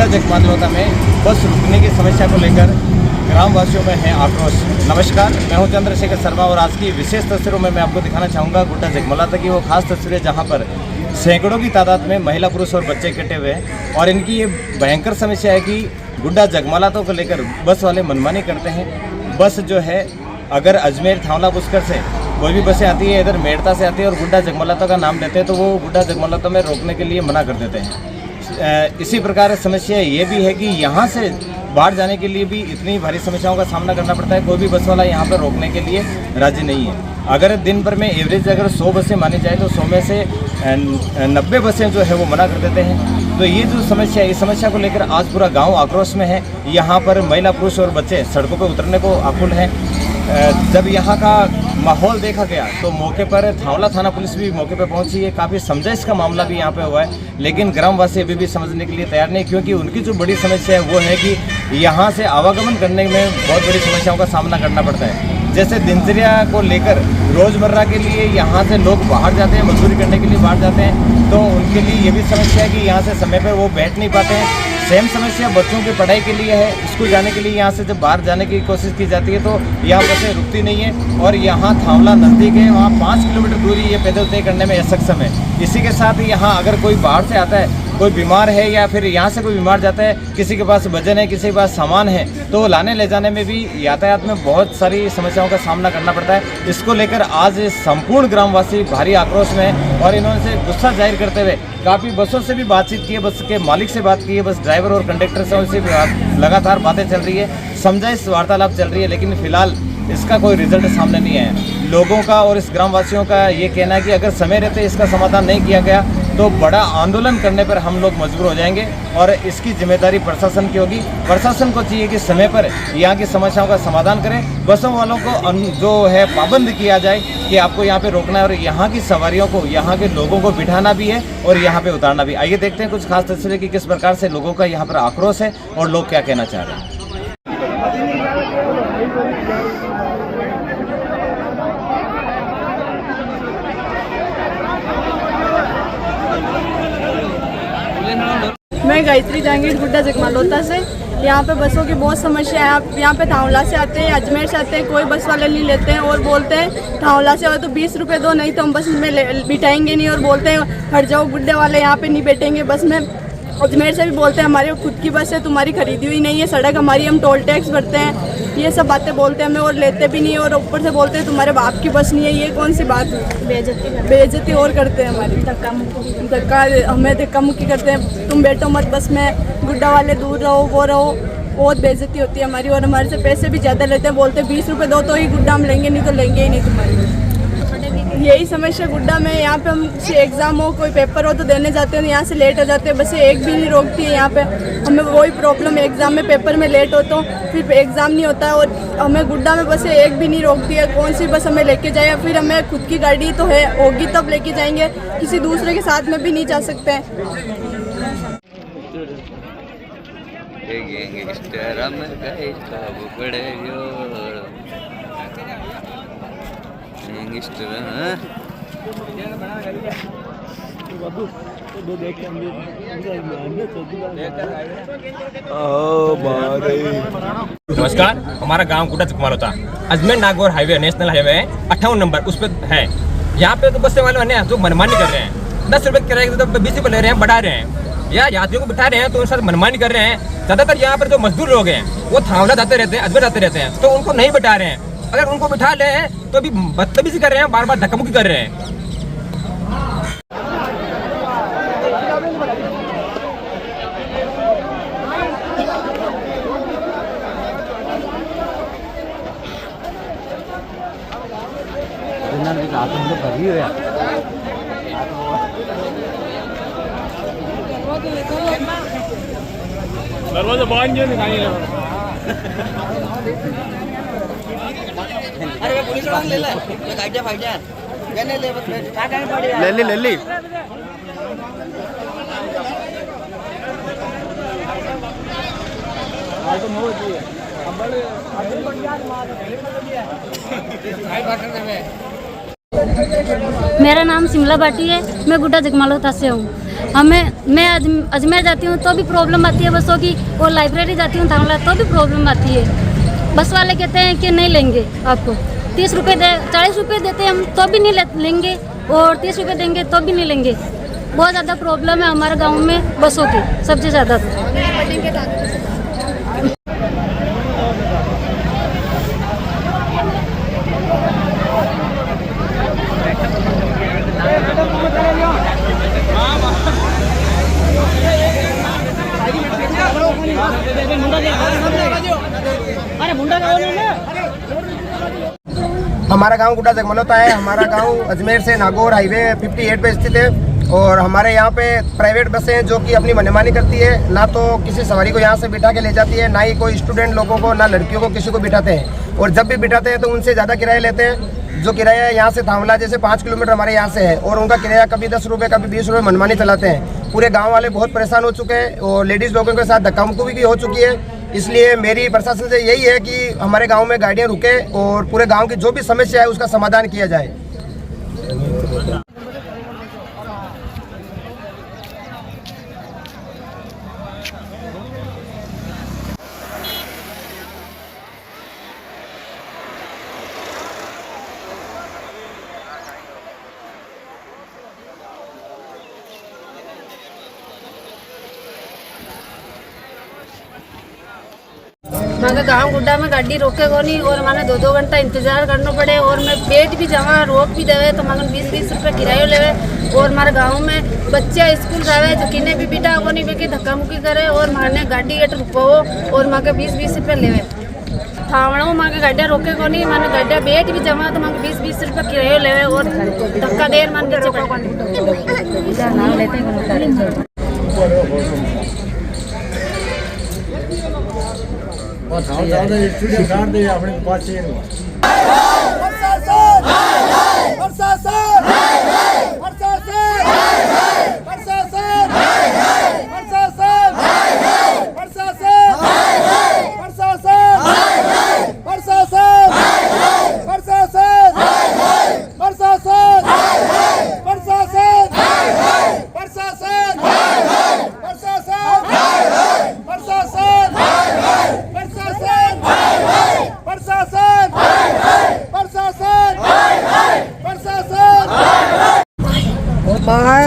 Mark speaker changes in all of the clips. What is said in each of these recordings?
Speaker 1: गुड्डा जगमालौता में बस रुकने की समस्या को लेकर ग्रामवासियों में है आक्रोश। नमस्कार, मैं हूं चंद्रशेखर शर्मा और आज की विशेष तस्वीरों में मैं आपको दिखाना चाहूँगा गुड्डा जगमालौता की वो खास तस्वीरें जहां पर सैकड़ों की तादाद में महिला, पुरुष और बच्चे इकट्ठे हुए हैं। और इनकी ये भयंकर समस्या है कि गुड्डा जगमालौता को लेकर बस वाले मनमानी करते हैं। बस जो है, अगर अजमेर थावला पुष्कर से कोई भी बसें आती है, इधर मेड़ता से आती है और गुड्डा जगमालौता का नाम लेते हैं, तो वो गुड्डा जगमालौता में रोकने के लिए मना कर देते हैं। इसी प्रकार समस्या ये भी है कि यहाँ से बाहर जाने के लिए भी इतनी भारी समस्याओं का सामना करना पड़ता है। कोई भी बस वाला यहाँ पर रोकने के लिए राजी नहीं है। अगर दिन भर में एवरेज अगर 100 बसें मानी जाए तो 100 में से 90 बसें जो है वो मना कर देते हैं। तो ये जो समस्या है, इस समस्या को लेकर आज पूरा गांव आक्रोश में है। यहाँ पर महिला, पुरुष और बच्चे सड़कों पर उतरने को आकुल हैं। जब यहाँ का माहौल देखा गया तो मौके पर थावला थाना पुलिस भी मौके पर पहुंची है। काफ़ी समझाइश का मामला भी यहाँ पे हुआ है, लेकिन ग्रामवासी अभी भी समझने के लिए तैयार नहीं, क्योंकि उनकी जो बड़ी समस्या है वो है कि यहाँ से आवागमन करने में बहुत बड़ी समस्याओं का सामना करना पड़ता है। जैसे दिनचर्या को लेकर रोज़मर्रा के लिए यहाँ से लोग बाहर जाते हैं, मजदूरी करने के लिए बाहर जाते हैं, तो उनके लिए ये भी समस्या है कि यहाँ से समय पर वो बैठ नहीं पाते हैं। सेम समस्या बच्चों की पढ़ाई के लिए है। स्कूल जाने के लिए यहाँ से जब बाहर जाने की कोशिश की जाती है तो यहाँ बसें रुकती नहीं है। और यहाँ थावला नज़दीक है, वहाँ 5 किलोमीटर दूरी ये पैदल तय करने में असक्षम है। इसी के साथ यहाँ अगर कोई बाहर से आता है, कोई बीमार है या फिर यहाँ से कोई बीमार जाता है, किसी के पास वजन है, किसी के पास सामान है, तो लाने ले जाने में भी यातायात में बहुत सारी समस्याओं का सामना करना पड़ता है। इसको लेकर आज संपूर्ण ग्रामवासी भारी आक्रोश में है और इन्होंने से गुस्सा जाहिर करते हुए काफ़ी बसों से भी बातचीत की है, बस के मालिक से बात की है, बस ड्राइवर और कंडक्टर से उनसे लगातार बातें चल रही है, समझाइश वार्तालाप चल रही है, लेकिन फिलहाल इसका कोई रिजल्ट सामने नहीं आया। लोगों का और इस ग्रामवासियों का ये कहना है कि अगर समय रहते इसका समाधान नहीं किया गया तो बड़ा आंदोलन करने पर हम लोग मजबूर हो जाएंगे और इसकी जिम्मेदारी प्रशासन की होगी। प्रशासन को चाहिए कि समय पर यहाँ की समस्याओं का समाधान करें। बसों वालों को जो है पाबंद किया जाए कि आपको यहाँ पे रोकना है और यहाँ की सवारियों को, यहाँ के लोगों को बिठाना भी है और यहाँ पे उतारना भी। आइए देखते हैं कुछ खास तस्वीरें कि किस प्रकार से लोगों का यहाँ पर आक्रोश है और लोग क्या कहना चाह रहे हैं।
Speaker 2: मैं गायत्री जहांगीर गुड्डा जगमालौता से। यहाँ पे बसों की बहुत समस्या है। आप यहाँ पे थावला से आते हैं, अजमेर से आते हैं, कोई बस वाले नहीं लेते हैं और बोलते हैं थावला से हो तो 20 रुपये दो, नहीं तो हम बस में बिठाएंगे नहीं, और बोलते हैं हट जाओ गुड्डे वाले, यहाँ पे नहीं बैठेंगे बस में। अजमेर से भी बोलते हैं हमारी खुद की बस है, तुम्हारी खरीदी हुई नहीं है, सड़क हमारी, हम टोल टैक्स भरते हैं, ये सब बातें बोलते हैं हमें और लेते भी नहीं। और ऊपर से बोलते हैं तुम्हारे बाप की बस नहीं है। ये कौन सी बात है? बेइज्जती और करते हैं हमारी, हमें धक्का मुक्की करते हैं, तुम बैठो मत बस में, गुड्डा वाले दूर रहो, वो रहो। बहुत बेइज्जती होती है हमारी और हमारे से पैसे भी ज़्यादा लेते हैं। बोलते हैं 20 रुपये दो तो ही गुड्डा हम लेंगे, नहीं तो लेंगे ही नहीं तुम्हारी। यही समस्या गुड्डा में। यहाँ पे हम एग्ज़ाम हो, कोई पेपर हो तो देने जाते हैं, यहाँ से लेट हो जाते हैं, बसें एक भी नहीं रोकती है यहाँ पे। हमें वही प्रॉब्लम है, एग्ज़ाम में पेपर में लेट हो तो फिर एग्ज़ाम नहीं होता है और हमें गुड्डा में बसें एक भी नहीं रोकती है। कौन सी बस हमें लेके जाए? फिर हमें खुद की गाड़ी तो है, होगी तब लेके जाएंगे, किसी दूसरे के साथ में भी नहीं जा सकते हैं।
Speaker 3: नमस्कार, हमारा गांव Gudda Jagmalauta Ajmer Nagaur highway, national highway है, 58 नंबर उस पर है। यहाँ पे तो बसों वाले हैं जो मनमानी कर रहे हैं, 10 रुपये किराए तो 20 रुपये ले रहे हैं, बढ़ा रहे हैं, या यात्रियों को बिठा रहे हैं तो उनके साथ मनमानी कर रहे हैं। ज़्यादातर यहाँ पर जो मजदूर लोग हैं वो थावला जाते रहते हैं, अजमेर जाते रहते हैं, तो उनको नहीं बिठा रहे हैं। अगर उनको बिठा ले तो अभी बदतमीजी कर रहे हैं, बार बार धक्का-मुक्की कर रहे हैं।
Speaker 4: दरवाजा बांध जो निकालिए।
Speaker 5: अरे पुलिस वाले ले ले, गाड़ियां फाड़ियां कहने ले, बस
Speaker 1: ले ली
Speaker 6: मेरा नाम शिमला बाटी है, मैं गुड्डा जगमालौता से हूँ। मैं अजमेर जाती हूँ तो भी प्रॉब्लम आती है बसों की, और लाइब्रेरी जाती हूँ थांवला तो भी प्रॉब्लम आती है। बस वाले कहते हैं कि नहीं लेंगे, आपको 30 रुपये 40 रुपये देते हैं हम तो भी नहीं लेंगे, और 30 रुपये देंगे तो भी नहीं लेंगे। बहुत ज़्यादा प्रॉब्लम है हमारे गांव में बसों की, सबसे ज़्यादा।
Speaker 7: हमारा गांव गुड्डा जगमलोता है। हमारा गांव अजमेर से नागौर हाईवे 58 पे स्थित है, और हमारे यहाँ पे प्राइवेट बसें हैं जो कि अपनी मनमानी करती है, ना तो किसी सवारी को यहाँ से बिठा के ले जाती है, ना ही कोई स्टूडेंट लोगों को, ना लड़कियों को किसी को बिठाते हैं, और जब भी बिठाते हैं तो उनसे ज़्यादा किराया लेते हैं। जो किराया यहाँ से थांवला जैसे 5 किलोमीटर हमारे यहाँ से है, और उनका किराया कभी 10 रुपये कभी 20 रुपये मनमानी चलाते हैं। पूरे गाँव वाले बहुत परेशान हो चुके हैं, और लेडीज़ लोगों के साथ धक्का मुक्की भी हो चुकी है। इसलिए मेरी प्रशासन से यही है कि हमारे गांव में गाड़ियां रुके और पूरे गांव की जो भी समस्या है उसका समाधान किया जाए।
Speaker 6: मांगा गाँव गुड्डा में गाड़ी रोके को नहीं, और माने 2-2 घंटा इंतजार करना पड़े, और मैं पेट भी जमा रोक भी देवे तो मांगन 20-20 रुपये किराया लेवे। और हमारे गांव में बच्चे स्कूल जावे जो किन्ने भी बिठा को नहीं बेके धक्का मुक्की करे, और माने गाड़ी एट रुको और मांगे 20-20 रुपये लेवे। थावड़ा मांगे गाड़िया रोके को नहीं, माने गाड़िया बेट भी जमा तो मांगे 20-20 रुपये किराया लेवे, और धक्का देर मान के चुका को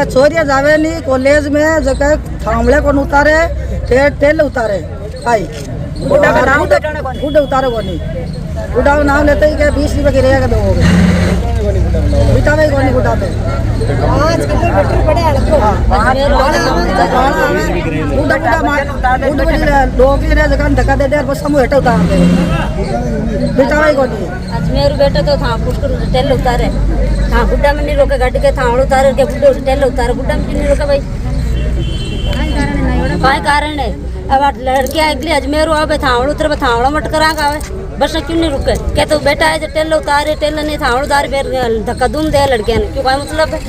Speaker 8: छोरिया जावे नहीं कॉलेज में जगह थांवले को उतारे तेल उतारे आई गुड्डे उतारे को नहीं गुड्डा नाम लेते ही 20 रुपये की रहेगा दो बितावे को नहीं गुड्डा पे जगह धक्का दे दे बस समूह हेठा उतार दे बितावे को नहीं।
Speaker 6: अजमेर बेटा तो था पुष्कर तेल उतारे, हाँ गुड्डा में नहीं रोके गाड़ी के थावड़ उतारे के बुड्ढे तेल उतारे, गुड्डा में क्यों नहीं रोके भाई? काय कारण है? अब लड़के अगली अजमेर आवे थावड़ उतरे थावड़ा मट करा आवे बस क्यों नहीं रुके? क्या तो बेटा है जो तेल उतारे तेल नहीं थावड़ उतारे फिर धक्का दूम दे लड़के ने, क्यों काय मतलब है?